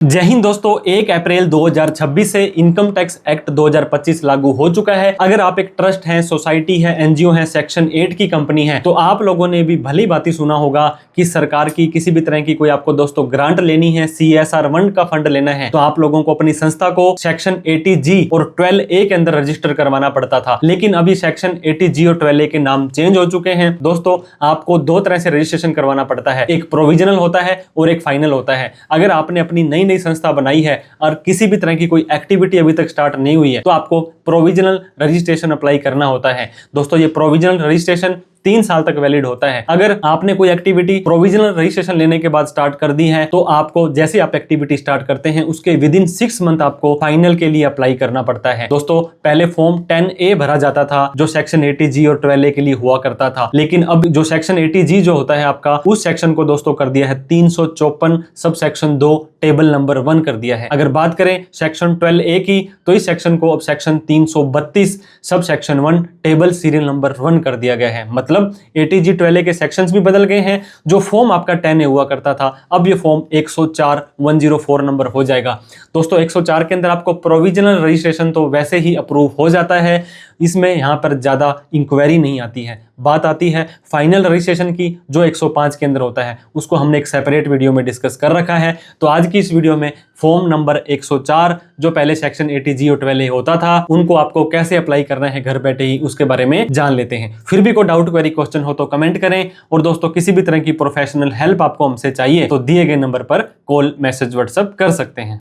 जय हिंद दोस्तों, 1 अप्रैल 2026 से इनकम टैक्स एक्ट 2025 लागू हो चुका है। अगर आप एक ट्रस्ट हैं, सोसाइटी है, एनजीओ है, सेक्शन 8 की कंपनी है, तो आप लोगों ने भी भली भांति सुना होगा कि सरकार की किसी भी तरह की कोई आपको दोस्तों ग्रांट लेनी है, CSR 1 का फंड लेना है, तो आप लोगों को अपनी संस्था को सेक्शन 80G और 12A के अंदर रजिस्टर करवाना पड़ता था। लेकिन अभी सेक्शन 80G और 12A के नाम चेंज हो चुके हैं। दोस्तों, आपको दो तरह से रजिस्ट्रेशन करवाना पड़ता है, एक प्रोविजनल होता है और एक फाइनल होता है। अगर आपने अपनी नई संस्था बनाई है और किसी भी तरह की कोई एक्टिविटी अभी तक स्टार्ट नहीं हुई है, तो आपको प्रोविजनल रजिस्ट्रेशन अप्लाई करना होता है। दोस्तों, ये प्रोविजनल रजिस्ट्रेशन 3 साल तक वैलिड होता है। अगर आपने कोई एक्टिविटी प्रोविजनल रजिस्ट्रेशन लेने के बाद स्टार्ट कर दी है, तो आपको जैसे आप एक्टिविटी स्टार्ट करते हैं उसके विदिन 6 मंथ आपको फाइनल के लिए अप्लाई करना पड़ता है। दोस्तों, पहले फॉर्म 10A भरा जाता था जो सेक्शन 80G और 12A के लिए हुआ करता था, लेकिन अब जो सेक्शन 80G जो होता है आपका, उस सेक्शन को दोस्तों कर दिया है 354 सब सेक्शन 2 टेबल नंबर 1 कर दिया है। अगर बात करें सेक्शन 12A की, तो इस सेक्शन को अब section 332 sub section 1 table serial number 1 कर दिया गया है। मतलब 80G 12A के सेक्शंस भी बदल गए हैं। जो फॉर्म आपका 10A हुआ करता था, अब ये फॉर्म 104 104 नंबर हो जाएगा। दोस्तों, 104 के अंदर आपको प्रोविजनल रजिस्ट्रेशन तो वैसे ही अप्रूव हो जाता है, इसमें यहां पर ज्यादा इंक्वायरी नहीं आती है। बात आती है फाइनल रजिस्ट्रेशन की, जो 105 के अंदर होता है, उसको हमने एक सेपरेट वीडियो में डिस्कस कर रखा है। तो आज की इस वीडियो में फॉर्म नंबर 104 जो पहले सेक्शन 80G और 12A होता था, उनको आपको कैसे अप्लाई करना है घर बैठे ही, उसके बारे में जान लेते हैं। फिर भी कोई डाउट क्वेरी क्वेश्चन हो तो कमेंट करें। और दोस्तों, किसी भी तरह की प्रोफेशनल हेल्प आपको हमसे चाहिए तो दिए गए नंबर पर कॉल, मैसेज, व्हाट्सएप कर सकते हैं।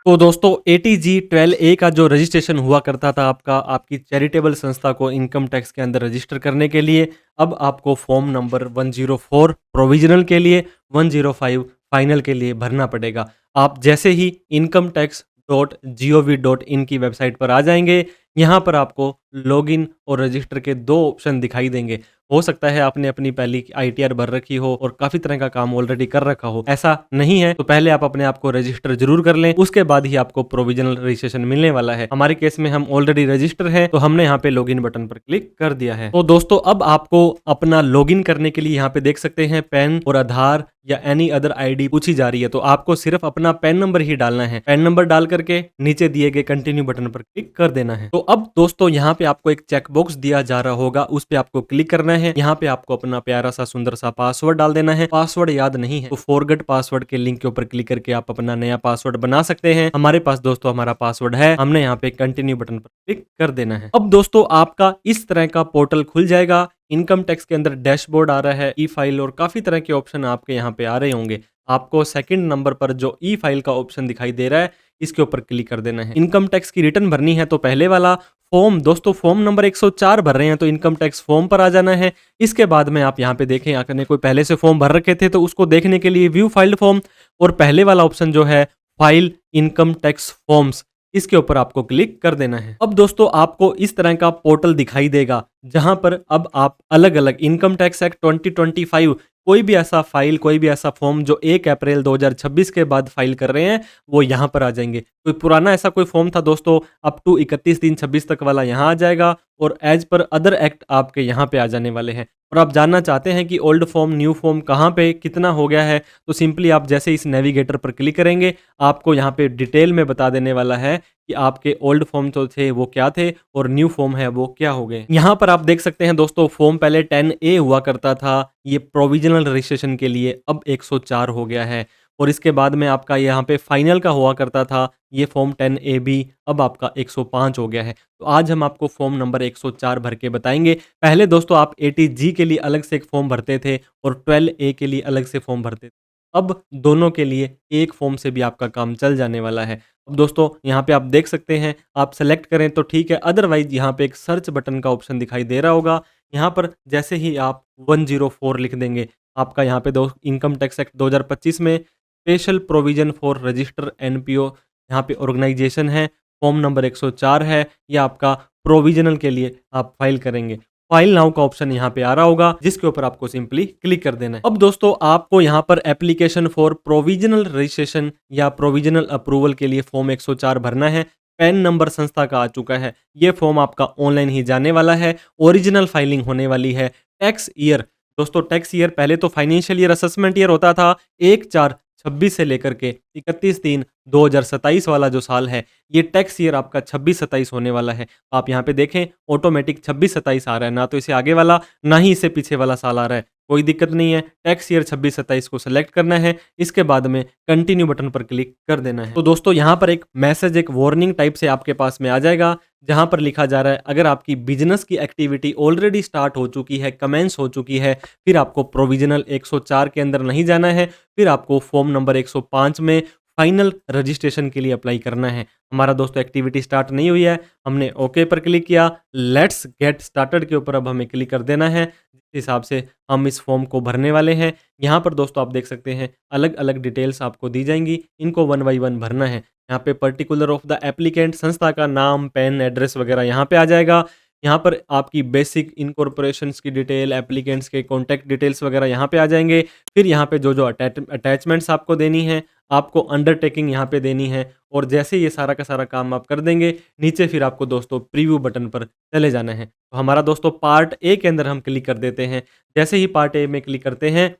तो दोस्तों, 80G 12A का जो रजिस्ट्रेशन हुआ करता था आपकी चैरिटेबल संस्था को इनकम टैक्स के अंदर रजिस्टर करने के लिए, अब आपको फॉर्म नंबर 104 प्रोविजनल के लिए, 105 फाइनल के लिए भरना पड़ेगा। आप जैसे ही incometax.gov.in की वेबसाइट पर आ जाएंगे, यहाँ पर आपको लॉगिन और रजिस्टर के 2 ऑप्शन दिखाई देंगे। हो सकता है आपने अपनी पहली ITR भर रखी हो और काफी तरह का काम ऑलरेडी कर रखा हो। ऐसा नहीं है तो पहले आप अपने आप को रजिस्टर जरूर कर लें, उसके बाद ही आपको प्रोविजनल रजिस्ट्रेशन मिलने वाला है। हमारे केस में हम ऑलरेडी रजिस्टर है, तो हमने यहाँ पे लॉगिन बटन पर क्लिक कर दिया है। तो दोस्तों, अब आपको अपना लॉगिन करने के लिए यहाँ पे देख सकते हैं पैन और आधार या एनी अदर ID पूछी जा रही है, तो आपको सिर्फ अपना पैन नंबर ही डालना है। पैन नंबर डाल करके नीचे दिए गए कंटिन्यू बटन पर क्लिक कर देना है। तो अब दोस्तों, यहाँ पे आपको एक चेक बॉक्स दिया जा रहा होगा, उस पे आपको क्लिक करना है। यहाँ पे आपको अपना प्यारा सा सुंदर सा पासवर्ड डाल देना है। पासवर्ड याद नहीं है तो फॉरगेट पासवर्ड के लिंक के ऊपर क्लिक करके आप अपना नया पासवर्ड बना सकते हैं। हमारे पास दोस्तों हमारा पासवर्ड है, हमने यहाँ पे कंटिन्यू बटन पर क्लिक कर देना है। अब दोस्तों, आपका इस तरह का पोर्टल खुल जाएगा। इनकम टैक्स के अंदर डैशबोर्ड आ रहा है, ई फाइल और काफी तरह के ऑप्शन आपके यहाँ पे आ रहे होंगे। आपको सेकंड नंबर पर जो ई फाइल का ऑप्शन दिखाई दे रहा है, इसके ऊपर क्लिक कर देना है। इनकम टैक्स की रिटर्न भरनी है तो पहले वाला फॉर्म, दोस्तों फॉर्म नंबर 104 भर रहे हैं तो इनकम टैक्स फॉर्म पर आ जाना है। इसके बाद में आप यहाँ पे देखें, आपने कोई पहले से फॉर्म भर रखे थे तो उसको देखने के लिए व्यू फाइल्ड फॉर्म और पहले वाला ऑप्शन जो है फाइल इनकम टैक्स फॉर्म्स, इसके ऊपर आपको क्लिक कर देना है। अब दोस्तों, आपको इस तरह का पोर्टल दिखाई देगा जहां पर अब आप अलग अलग इनकम टैक्स एक्ट 2025 कोई भी ऐसा फाइल, कोई भी ऐसा फॉर्म जो 1 अप्रैल 2026 के बाद फाइल कर रहे हैं, वो यहाँ पर आ जाएंगे। कोई पुराना ऐसा कोई फॉर्म था दोस्तों, अप टू 31/3/26 तक वाला यहाँ आ जाएगा और एज पर अदर एक्ट आपके यहाँ पे आ जाने वाले हैं। और आप जानना चाहते हैं कि ओल्ड फॉर्म न्यू फॉर्म कहाँ पे कितना हो गया है, तो सिंपली आप जैसे इस नेविगेटर पर क्लिक करेंगे, आपको यहाँ पे डिटेल में बता देने वाला है कि आपके ओल्ड फॉर्म जो थे वो क्या थे और न्यू फॉर्म है वो क्या हो गए। यहाँ पर आप देख सकते हैं दोस्तों, फॉर्म पहले 10A हुआ करता था, ये प्रोविजनल रजिस्ट्रेशन के लिए, अब 104 हो गया है। और इसके बाद में आपका यहाँ पे फाइनल का हुआ करता था, ये फॉर्म 10AB अब आपका 105 हो गया है। तो आज हम आपको फॉर्म नंबर 104 भर के बताएंगे। पहले दोस्तों आप 80G के लिए अलग से एक फॉर्म भरते थे और 12A के लिए अलग से फॉर्म भरते थे। अब दोनों के लिए एक फॉर्म से भी आपका काम चल जाने वाला है। अब दोस्तों, यहाँ पे आप देख सकते हैं, आप सेलेक्ट करें तो ठीक है, अदरवाइज यहाँ पे एक सर्च बटन का ऑप्शन दिखाई दे रहा होगा। यहाँ पर जैसे ही आप 104 लिख देंगे, आपका यहाँ पे इनकम टैक्स एक्ट 2025 में special provision for register NPO यहाँ पे ऑर्गेनाइजेशन है, फॉर्म नंबर 104 है, या आपका प्रोविजनल के लिए आप फाइल करेंगे। फाइल नाउ का ऑप्शन यहाँ पे आ रहा होगा, जिसके ऊपर आपको सिंपली क्लिक कर देना है। अब दोस्तों, आपको यहाँ पर एप्लीकेशन फॉर प्रोविजनल रजिस्ट्रेशन या प्रोविजनल अप्रूवल के लिए फॉर्म 104 भरना है। पैन नंबर संस्था का आ चुका है, ये फॉर्म आपका ऑनलाइन ही जाने वाला है, ओरिजिनल फाइलिंग होने वाली है। टैक्स ईयर दोस्तों टैक्स ईयर पहले तो फाइनेंशियल ईयर असेसमेंट ईयर होता था 1/4/26 से लेकर के 31/3/2027 वाला जो साल है, ये टैक्स ईयर आपका 26-27 होने वाला है। आप यहाँ पे देखें ऑटोमेटिक 26-27 आ रहा है, ना तो इसे आगे वाला, ना ही इसे पीछे वाला साल आ रहा है। कोई दिक्कत नहीं है, टैक्स ईयर 26-27 को सेलेक्ट करना है, इसके बाद में कंटिन्यू बटन पर क्लिक कर देना है। तो दोस्तों यहाँ पर एक मैसेज, एक वार्निंग टाइप से आपके पास में आ जाएगा, जहाँ पर लिखा जा रहा है अगर आपकी बिज़नेस की एक्टिविटी ऑलरेडी स्टार्ट हो चुकी है, कमेंस हो चुकी है, फिर आपको प्रोविज़नल 104 के अंदर नहीं जाना है, फिर आपको फॉर्म नंबर 105 में फाइनल रजिस्ट्रेशन के लिए अप्लाई करना है। हमारा दोस्तों एक्टिविटी स्टार्ट नहीं हुई है, हमने ओके पर क्लिक किया, लेट्स गेट स्टार्टेड के ऊपर अब हमें क्लिक कर देना है। जिस हिसाब से हम इस फॉर्म को भरने वाले हैं, यहाँ पर दोस्तों आप देख सकते हैं अलग-अलग डिटेल्स आपको दी जाएँगी, इनको वन बाय वन भरना है। यहाँ पे पर्टिकुलर ऑफ द एप्लीकेंट, संस्था का नाम, पैन, एड्रेस वगैरह यहाँ पे आ जाएगा। यहाँ पर आपकी बेसिक इनकॉर्पोरेशंस की डिटेल, एप्लीकेंट्स के कॉन्टैक्ट डिटेल्स वगैरह यहाँ पे आ जाएँगे। फिर यहाँ पे जो-जो अटैचमेंट्स आपको देनी है, आपको अंडरटेकिंग यहाँ पे देनी है, और जैसे ये सारा का सारा काम आप कर देंगे, नीचे फिर आपको दोस्तों प्रीव्यू बटन पर चले जाना है। तो हमारा दोस्तों पार्ट ए के अंदर हम क्लिक कर देते हैं। जैसे ही पार्ट ए में क्लिक करते हैं,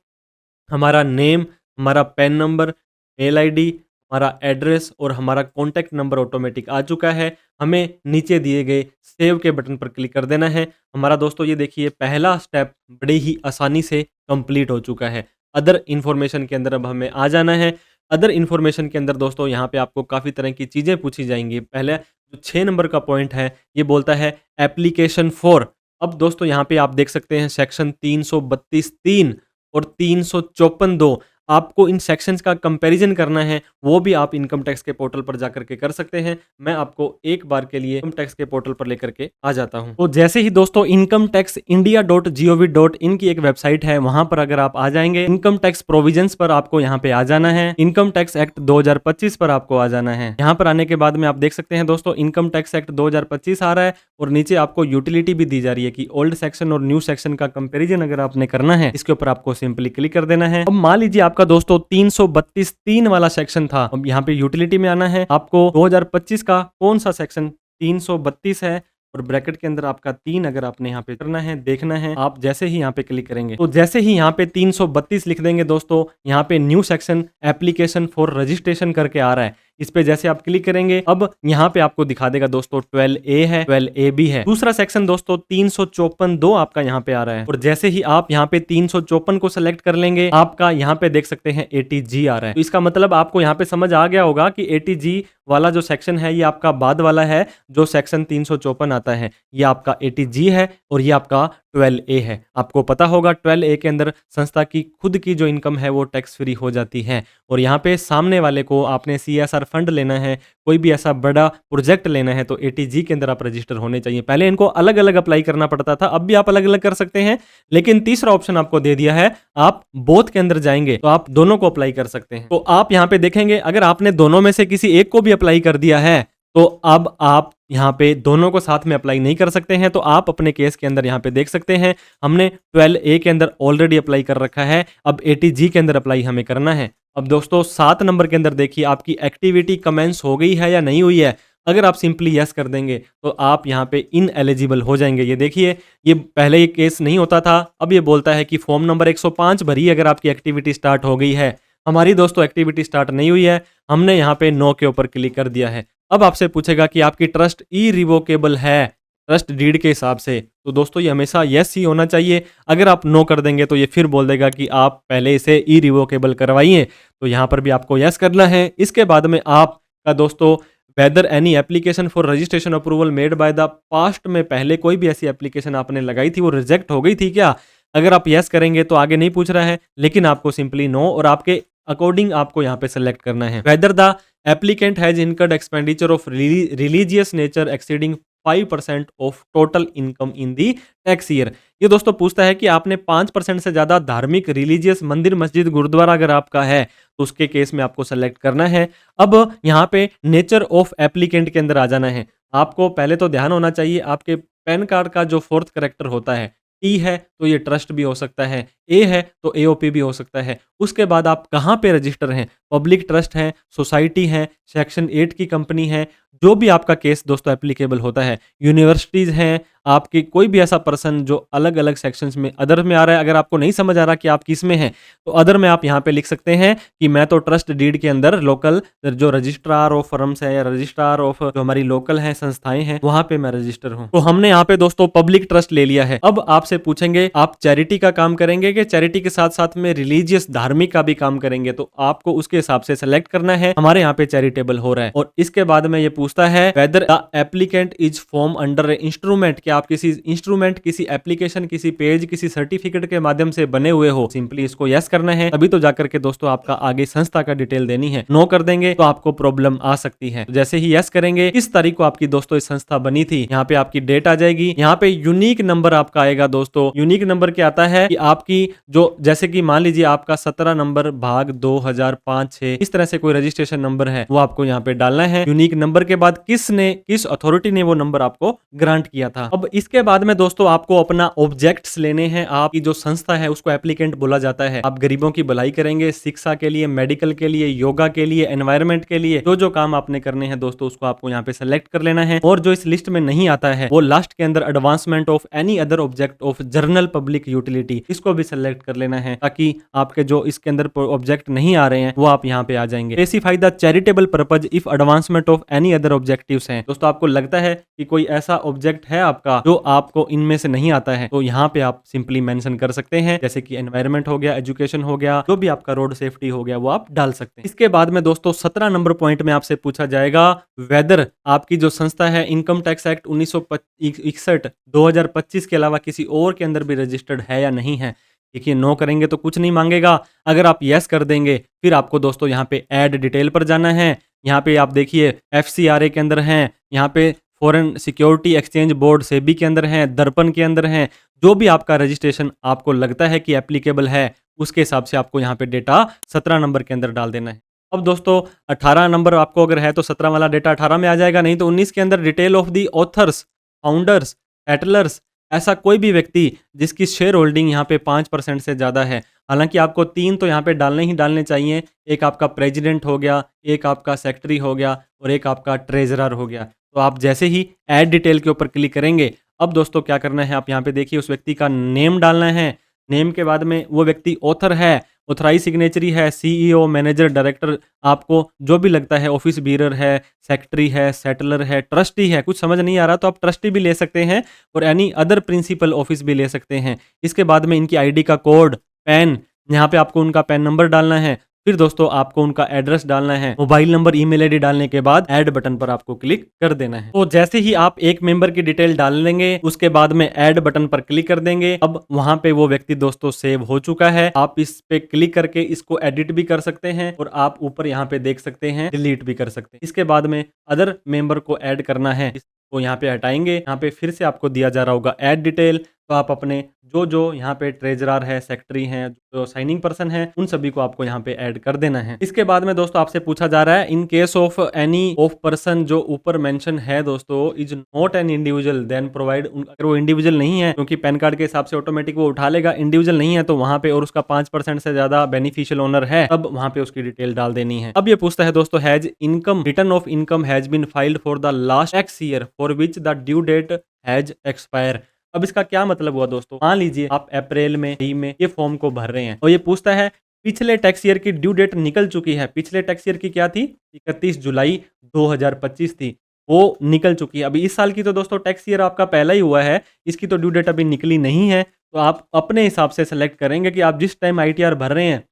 हमारा नेम, हमारा पैन नंबर, मेल आईडी, हमारा एड्रेस और हमारा कॉन्टैक्ट नंबर ऑटोमेटिक आ चुका है। हमें नीचे दिए गए सेव के बटन पर क्लिक कर देना है। हमारा दोस्तों ये देखिए पहला स्टेप बड़े ही आसानी से कंप्लीट हो चुका है। अदर इन्फॉर्मेशन के अंदर अब हमें आ जाना है। अदर इन्फॉर्मेशन के अंदर दोस्तों यहाँ पे आपको काफ़ी तरह की चीज़ें पूछी जाएँगी। पहले जो 6 नंबर का पॉइंट है, ये बोलता है एप्लीकेशन फॉर। अब दोस्तों यहाँ पे आप देख सकते हैं सेक्शन 332(3) और 354(2), आपको इन सेक्शंस का कंपैरिजन करना है, वो भी आप इनकम टैक्स के पोर्टल पर जाकर के कर सकते हैं। मैं आपको एक बार के लिए इनकम टैक्स के पोर्टल पर लेकर के आ जाता हूँ। तो जैसे ही दोस्तों इनकम टैक्स india.gov.in की एक वेबसाइट है, वहाँ पर अगर आप आ जाएंगे, इनकम टैक्स प्रोविजंस पर आपको यहाँ पे आ जाना है, इनकम टैक्स एक्ट 2025 पर आपको आ जाना है। यहाँ पर आने के बाद में आप देख सकते हैं दोस्तों इनकम टैक्स एक्ट 2025 आ रहा है, और नीचे आपको यूटिलिटी भी दी जा रही है कि ओल्ड सेक्शन और न्यू सेक्शन का कंपेरिजन अगर आपने करना है, इसके ऊपर आपको सिंपली क्लिक कर देना है। अब मान लीजिए आपका दोस्तों 332(3) वाला सेक्शन था, अब यहाँ पे यूटिलिटी में आना है, आपको 2025 का कौन सा सेक्शन 332 है और ब्रैकेट के अंदर आपका 3 अगर आपने यहाँ पे करना है, देखना है, आप जैसे ही यहाँ पे क्लिक करेंगे तो जैसे ही यहाँ पे 332 लिख देंगे दोस्तों, यहाँ पे new section application for registration करके आ रहा है, इस पे जैसे आप क्लिक करेंगे, अब यहाँ पे आपको दिखा देगा दोस्तों 12A है, 12A भी है। दूसरा सेक्शन दोस्तों 354(2) आपका यहाँ पे आ रहा है, और जैसे ही आप यहाँ पे 354 को सिलेक्ट कर लेंगे, आपका यहाँ पे देख सकते हैं ATG आ रहा है। तो इसका मतलब आपको यहाँ पे समझ आ गया होगा कि ATG वाला जो सेक्शन है, ये आपका बाद वाला है, जो सेक्शन 354 आता है, ये आपका ATG है और ये आपका 12A है। आपको पता होगा 12A के अंदर संस्था की खुद की जो इनकम है वो टैक्स फ्री हो जाती है, और यहाँ पे सामने वाले को आपने CSR फंड लेना है, कोई भी ऐसा बड़ा प्रोजेक्ट लेना है, तो ATG के अंदर आप रजिस्टर होने चाहिए। पहले इनको अलग अलग अप्लाई करना पड़ता था, अब भी आप अलग अलग कर सकते हैं, लेकिन तीसरा ऑप्शन आपको दे दिया है, आप बोथ के अंदर जाएंगे तो आप दोनों को अप्लाई कर सकते हैं। तो आप यहाँ पे देखेंगे अगर आपने दोनों में से किसी एक को भी अप्लाई कर दिया है, तो अब आप यहाँ पे दोनों को साथ में अप्लाई नहीं कर सकते हैं। तो आप अपने केस के अंदर यहाँ पे देख सकते हैं, हमने 12A के अंदर ऑलरेडी अप्लाई कर रखा है, अब ATG के अंदर अप्लाई हमें करना है। अब दोस्तों 7 नंबर के अंदर देखिए आपकी एक्टिविटी कमेंस हो गई है या नहीं हुई है। अगर आप सिंपली यस कर देंगे तो आप यहाँ पे इनएलिजिबल हो जाएंगे। ये देखिए, ये पहले ये केस नहीं होता था, अब ये बोलता है कि फॉर्म नंबर 105 भरिए अगर आपकी एक्टिविटी स्टार्ट हो गई है। हमारी दोस्तों एक्टिविटी स्टार्ट नहीं हुई है, हमने यहाँ पे नो के ऊपर क्लिक कर दिया है। अब आपसे पूछेगा कि आपकी ट्रस्ट इरिवोकेबल है ट्रस्ट डीड के हिसाब से, तो दोस्तों ये हमेशा यस ही होना चाहिए। अगर आप नो कर देंगे तो ये फिर बोल देगा कि आप पहले इसे इरिवोकेबल करवाइए, तो यहाँ पर भी आपको यस करना है। इसके बाद में आपका दोस्तों whether any application for registration approval made by the past में पहले कोई भी ऐसी एप्लीकेशन आपने लगाई थी वो रिजेक्ट हो गई थी क्या? अगर आप यस करेंगे तो आगे नहीं पूछ रहा है, लेकिन आपको सिंपली नो और आपके अकॉर्डिंग आपको यहाँ पे सेलेक्ट करना है। Whether the applicant has incurred expenditure of religious nature exceeding 5% of total income in the tax year. ये दोस्तों पूछता है कि आपने 5% से ज़्यादा धार्मिक रिलीजियस मंदिर मस्जिद गुरुद्वारा अगर आपका है तो उसके केस में आपको सेलेक्ट करना है। अब यहाँ पे नेचर ऑफ एप्लीकेंट के अंदर आ जाना है। आपको पहले तो ध्यान होना चाहिए, आपके पैन कार्ड का जो 4th कैरेक्टर होता है, टी है तो ये ट्रस्ट भी हो सकता है, ए है तो एओपी भी हो सकता है। उसके बाद आप कहाँ पे रजिस्टर हैं, पब्लिक ट्रस्ट है, सोसाइटी है, सेक्शन 8 की कंपनी है, जो भी आपका केस दोस्तों एप्लीकेबल होता है। यूनिवर्सिटीज़ हैं, आपकी कोई भी ऐसा पर्सन जो अलग-अलग सेक्शंस में अदर में आ रहा है, अगर आपको नहीं समझ आ रहा कि आप किस में हैं, तो अदर में आप यहाँ पे लिख सकते हैं कि मैं तो ट्रस्ट डीड के अंदर लोकल जो रजिस्ट्रार ऑफ फर्म्स है या रजिस्ट्रार ऑफ जो हमारी लोकल हैं संस्थाएँ हैं, वहाँ पे मैं रजिस्टर हूँ। तो हमने यहाँ पे दोस्तों पब्लिक ट्रस्ट ले लिया है। अब आपसे पूछेंगे आप चैरिटी का काम करेंगे कि चैरिटी के साथ-साथ में रिलीजियस धार्मिक का भी काम करेंगे? तो आपको उसके हिसाब से सेलेक्ट करना है। हमारे यहाँ पे चैरिटेबल हो रहा है और इसके बाद में ये पूछता है whether the applicant is form under instrument, कि आप किसी इंस्ट्रूमेंट, किसी एप्लीकेशन, किसी पेज, किसी सर्टिफिकेट के माध्यम से बने हुए हो। सिंपली इसको यस करना है, अभी तो जाकर के दोस्तों आपका आगे संस्था का डिटेल देनी है। नो कर देंगे तो आपको प्रॉब्लम आ सकती है। तो जैसे ही यस करेंगे, किस तारीख को आपकी दोस्तों इस संस्था बनी थी, यहाँ पे आपकी डेट आ जाएगी। यहाँ पे यूनिक नंबर आपका आएगा दोस्तों। यूनिक नंबर क्या आता है कि आपकी जो, जैसे कि मान लीजिए आपका 17 नंबर भाग 2005-6 इस तरह से कोई रजिस्ट्रेशन नंबर है, वो आपको यहाँ पे डालना है। यूनिक नंबर के बाद किस अथॉरिटी ने वो नंबर आपको ग्रांट किया था। अब इसके बाद में दोस्तों आपको अपना ऑब्जेक्ट्स लेने हैं। आपकी जो संस्था है उसको एप्लीकेंट बोला जाता है। आप गरीबों की भलाई करेंगे, शिक्षा के लिए, मेडिकल के लिए, योगा के लिए, एनवायरमेंट के लिए, जो काम आपने करने हैं दोस्तों उसको आपको यहाँ पे सेलेक्ट कर लेना है। और जो इस लिस्ट में नहीं आता है वो लास्ट के अंदर advancement of any other object of general public utility, इसको भी सेलेक्ट कर लेना है ताकि आपके जो इसके अंदर ऑब्जेक्ट नहीं आ रहे हैं वो आप यहाँ पे आ जाएंगे। Specify the charitable purpose if advancement of any other objectives हैं। दोस्तों आपको लगता है कि कोई ऐसा ऑब्जेक्ट है आपका जो आपको इनमें से नहीं आता है, तो यहाँ पे आप सिंपली मेंशन कर सकते हैं, जैसे कि एनवायरमेंट हो गया, एजुकेशन हो गया, जो भी आपका रोड सेफ्टी हो गया वो आप डाल सकते हैं। इसके बाद में दोस्तों 17 नंबर पॉइंट में आपसे पूछा जाएगा वेदर आपकी जो संस्था है इनकम टैक्स एक्ट 1961 2025 के अलावा किसी और के अंदर भी रजिस्टर्ड है या नहीं है। देखिए नो करेंगे तो कुछ नहीं मांगेगा। अगर आप यस कर देंगे फिर आपको दोस्तों यहाँ पे ऐड डिटेल पर जाना है। यहाँ पे आप देखिए FCRA के अंदर हैं, यहाँ पे foreign security exchange board SEBI के अंदर हैं, दर्पण के अंदर हैं। जो भी आपका रजिस्ट्रेशन आपको लगता है कि एप्लीकेबल है उसके हिसाब से आपको यहाँ पे डेटा 17 नंबर के अंदर डाल देना है। अब दोस्तों 18 नंबर आपको अगर है तो 17 वाला डेटा 18 में आ जाएगा, नहीं तो 19 के अंदर detail of the authors, founders, settlers, ऐसा कोई भी व्यक्ति जिसकी शेयर होल्डिंग यहाँ पे 5% से ज़्यादा है। हालांकि आपको 3 तो यहाँ पे डालने ही डालने चाहिए। एक आपका प्रेसिडेंट हो गया, एक आपका सेक्रेटरी हो गया और एक आपका ट्रेजरर हो गया। तो आप जैसे ही ऐड डिटेल के ऊपर क्लिक करेंगे, अब दोस्तों क्या करना है, आप यहाँ पे देखिए उस व्यक्ति का नेम डालना है। नेम के बाद में वो व्यक्ति ऑथर है, ऑथराइज सिग्नेचरी है, CEO, मैनेजर, डायरेक्टर, आपको जो भी लगता है, ऑफिस बीरर है, सेक्रेटरी है, सेटलर है, ट्रस्टी है। कुछ समझ नहीं आ रहा तो आप ट्रस्टी भी ले सकते हैं और एनी अदर प्रिंसिपल ऑफिस भी ले सकते हैं। इसके बाद में इनकी आईडी का कोड, पैन, यहाँ पे आपको उनका पैन नंबर डालना है। फिर दोस्तों आपको उनका एड्रेस डालना है, मोबाइल नंबर, ईमेल आईडी डालने के बाद ऐड बटन पर आपको क्लिक कर देना है। तो जैसे ही आप एक मेंबर की डिटेल डाल लेंगे उसके बाद में ऐड बटन पर क्लिक कर देंगे। अब वहां पे वो व्यक्ति दोस्तों सेव हो चुका है। आप इस पे क्लिक करके इसको एडिट भी कर सकते हैं और आप ऊपर यहाँ पे देख सकते हैं डिलीट भी कर सकते हैं। इसके बाद में अदर मेंबर को ऐड करना है, इसको यहाँ पे हटाएंगे। यहाँ पे फिर से आपको दिया जा रहा होगा ऐड डिटेल, तो आप अपने जो यहाँ पे ट्रेजरर है, सेक्रेटरी हैं, जो साइनिंग पर्सन है, उन सभी को आपको यहाँ पे ऐड कर देना है। इसके बाद में दोस्तों आपसे पूछा जा रहा है in case of any of person, जो ऊपर मेंशन है दोस्तों, is not an individual then provide. अगर वो इंडिविजुअल नहीं है, क्योंकि पैन कार्ड के हिसाब से ऑटोमेटिक वो उठा लेगा, इंडिविजुअल नहीं है तो वहां पे, और उसका 5% से ज्यादा बेनिफिशियल ओनर है, तब वहां पे उसकी डिटेल डाल देनी है। अब ये पूछता है दोस्तों has income, return of income has been filed for the last tax year for which the due date has expire. अब इसका क्या मतलब हुआ दोस्तों, मान लीजिए आप अप्रैल में, मई में ये फॉर्म को भर रहे हैं और ये पूछता है पिछले टैक्स ईयर की ड्यू डेट निकल चुकी है। पिछले टैक्स ईयर की क्या थी, 31 जुलाई 2025 थी, वो निकल चुकी है। अभी इस साल की तो दोस्तों टैक्स ईयर आपका पहला ही हुआ है, इसकी तो ड्यू डेट अभी निकली नहीं है। तो आप अपने हिसाब से सेलेक्ट करेंगे कि आप जिस टाइम ITR भर रहे हैं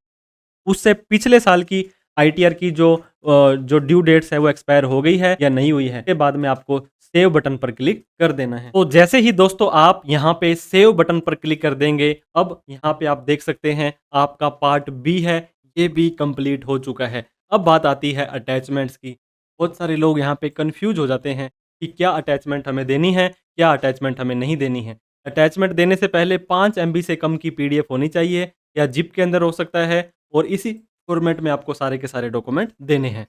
उससे पिछले साल की ITR की जो ड्यू डेट्स है वो एक्सपायर हो गई है या नहीं हुई है। के बाद में आपको सेव बटन पर क्लिक कर देना है। तो जैसे ही दोस्तों आप यहाँ पे सेव बटन पर क्लिक कर देंगे, अब यहाँ पे आप देख सकते हैं आपका पार्ट B है, ये भी कंप्लीट हो चुका है। अब बात आती है अटैचमेंट्स की। बहुत सारे लोग यहाँ पे कंफ्यूज हो जाते हैं कि क्या अटैचमेंट हमें देनी है, क्या अटैचमेंट हमें नहीं देनी है। अटैचमेंट देने से पहले 5 MB से कम की PDF होनी चाहिए या जिप के अंदर हो सकता है, और इसी फॉर्मेट में आपको सारे के सारे डॉक्यूमेंट देने हैं।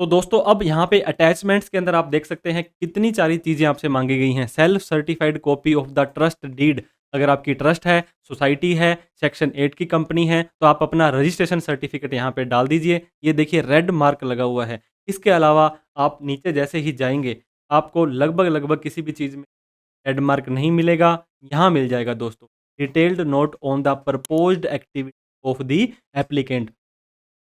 तो दोस्तों अब यहाँ पे अटैचमेंट्स के अंदर आप देख सकते हैं कितनी सारी चीज़ें आपसे मांगी गई हैं। Self certified copy of the trust deed, अगर आपकी ट्रस्ट है, सोसाइटी है, सेक्शन 8 की कंपनी है, तो आप अपना रजिस्ट्रेशन सर्टिफिकेट यहाँ पे डाल दीजिए। ये देखिए रेड मार्क लगा हुआ है। इसके अलावा आप नीचे जैसे ही जाएंगे आपको लगभग किसी भी चीज़ में ट्रेडमार्क नहीं मिलेगा, यहाँ मिल जाएगा दोस्तों detailed note on the proposed activity of the applicant.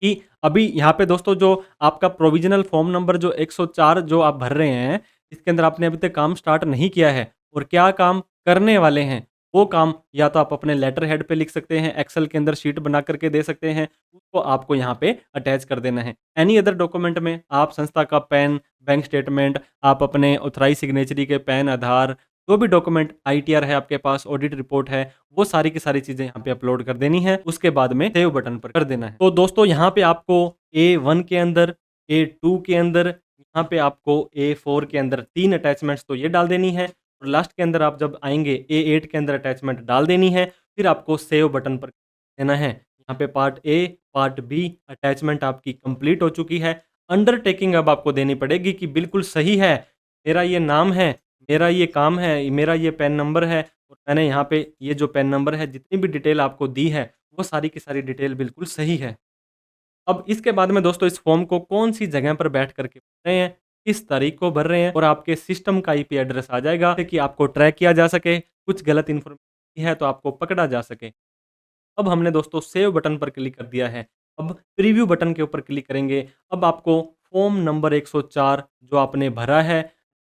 कि अभी यहाँ पे दोस्तों जो आपका प्रोविज़नल फ़ॉर्म नंबर जो 104 जो आप भर रहे हैं, इसके अंदर आपने अभी तक काम स्टार्ट नहीं किया है और क्या काम करने वाले हैं, वो काम या तो आप अपने लेटर हेड पे लिख सकते हैं, एक्सेल के अंदर शीट बना करके दे सकते हैं, उसको आपको यहाँ पे अटैच कर देना है। एनी अदर डॉक्यूमेंट में आप संस्था का पैन, बैंक स्टेटमेंट, आप अपने ऑथराइज़ सिग्नेचरी के पैन, आधार, जो भी डॉक्यूमेंट आईटीआर है आपके पास, ऑडिट रिपोर्ट है, वो सारी की सारी चीज़ें यहाँ पे अपलोड कर देनी है। उसके बाद में सेव बटन पर कर देना है। तो दोस्तों यहाँ पे आपको A1 के अंदर, A2 के अंदर, यहाँ पे आपको A4 के अंदर 3 अटैचमेंट्स तो ये डाल देनी है और लास्ट के अंदर आप जब आएँगे A8 के अंदर अटैचमेंट डाल देनी है। फिर आपको सेव बटन पर देना है। यहाँ पे part A, part B attachment आपकी कंप्लीट हो चुकी है। अंडरटेकिंग अब आपको देनी पड़ेगी कि बिल्कुल सही है, मेरा ये नाम है, मेरा ये काम है, मेरा ये पैन नंबर है और मैंने यहाँ पे ये जो पैन नंबर है, जितनी भी डिटेल आपको दी है, वो सारी की सारी डिटेल बिल्कुल सही है। अब इसके बाद में दोस्तों इस फॉर्म को कौन-सी जगह पर बैठ कर के भर रहे हैं, किस तारीख को भर रहे हैं और आपके सिस्टम का आईपी एड्रेस आ जाएगा ताकि आपको ट्रैक किया जा सके, कुछ गलत इन्फॉर्मेशन है तो आपको पकड़ा जा सके। अब हमने दोस्तों सेव बटन पर क्लिक कर दिया है। अब प्रीव्यू बटन के ऊपर क्लिक करेंगे। अब आपको फॉर्म नंबर 104 जो आपने भरा है,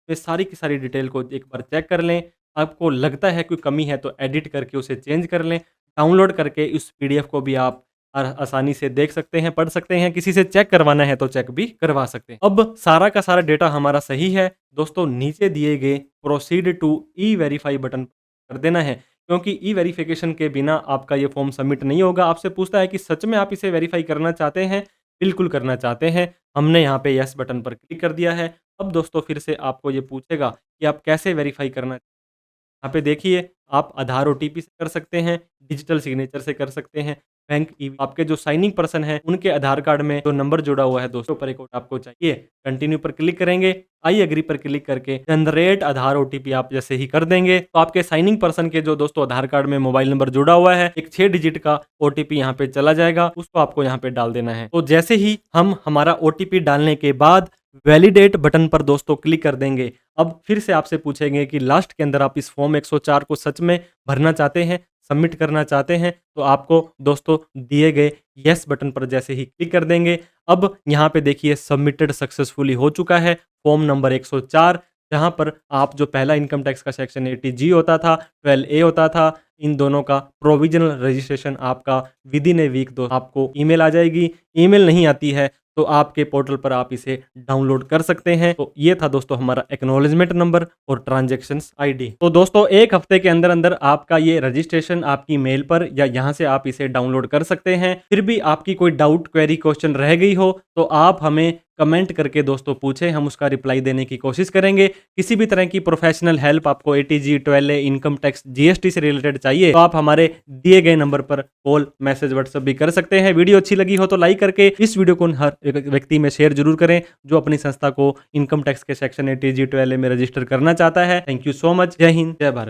वे सारी की सारी डिटेल को एक बार चेक कर लें। आपको लगता है कोई कमी है तो एडिट करके उसे चेंज कर लें। डाउनलोड करके इस पीडीएफ को भी आप आसानी से देख सकते हैं, पढ़ सकते हैं। किसी से चेक करवाना है तो चेक भी करवा सकते हैं। अब सारा का सारा डेटा हमारा सही है। दोस्तों नीचे दिए गए प्रोसीड टू ई-वेरीफाई बटन कर देना है। क्योंकि ई वेरिफिकेशन के बिना आपका ये फॉर्म सबमिट नहीं होगा। आपसे पूछता है कि सच में आप इसे वेरीफाई करना चाहते हैं? बिल्कुल करना चाहते हैं। हमने यहाँ पे येस बटन पर क्लिक कर दिया है। अब दोस्तों फिर से आपको ये पूछेगा कि आप कैसे वेरीफाई करना, यहाँ पे देखिए आप आधार ओटीपी से कर सकते हैं, डिजिटल सिग्नेचर से कर सकते हैं, बैंक ई आपके जो साइनिंग पर्सन है उनके आधार कार्ड में जो नंबर जुड़ा हुआ है दोस्तों पर एक आपको चाहिए। कंटिन्यू पर क्लिक करेंगे, आई एग्री पर क्लिक करके जनरेट आधार ओटीपी आप जैसे ही कर देंगे तो आपके साइनिंग पर्सन के जो दोस्तों आधार कार्ड में मोबाइल नंबर जुड़ा हुआ है, एक 6 डिजिट का ओटीपी यहाँ पे चला जाएगा, उसको आपको यहाँ पे डाल देना है। तो जैसे ही हम हमारा ओटीपी डालने के बाद वैलिडेट बटन पर दोस्तों क्लिक कर देंगे। अब फिर से आपसे पूछेंगे कि लास्ट के अंदर आप इस फॉर्म 104 को सच में भरना चाहते हैं, सबमिट करना चाहते हैं, तो आपको दोस्तों दिए गए येस बटन पर जैसे ही क्लिक कर देंगे। अब यहाँ पे देखिए सबमिटेड सक्सेसफुली हो चुका है फॉर्म नंबर 104, जहाँ पर आप जो पहला इनकम टैक्स का सेक्शन 80G होता था, 12A होता था, इन दोनों का प्रोविजनल रजिस्ट्रेशन आपका विदिन ए वीक आपको ईमेल आ जाएगी। ईमेल नहीं आती है तो आपके पोर्टल पर आप इसे डाउनलोड कर सकते हैं। तो ये था दोस्तों हमारा एक्नॉलेजमेंट नंबर और ट्रांजैक्शंस आईडी। तो दोस्तों एक हफ्ते के अंदर अंदर आपका ये रजिस्ट्रेशन आपकी मेल पर या यहाँ से आप इसे डाउनलोड कर सकते हैं। फिर भी आपकी कोई डाउट, क्वेरी, क्वेश्चन रह गई हो तो आप हमें कमेंट करके दोस्तों पूछें, हम उसका रिप्लाई देने की कोशिश करेंगे। किसी भी तरह की प्रोफेशनल हेल्प आपको ATG, 12A, income tax, GST से रिलेटेड चाहिए तो आप हमारे दिए गए नंबर पर कॉल, मैसेज, व्हाट्सएप भी कर सकते हैं। वीडियो अच्छी लगी हो तो लाइक करके इस वीडियो को हर एक व्यक्ति में शेयर जरूर करें जो अपनी संस्था को इनकम टैक्स के सेक्शन ATG, 12A में रजिस्टर करना चाहता है। Thank you so much. जय हिंद, जय भारत।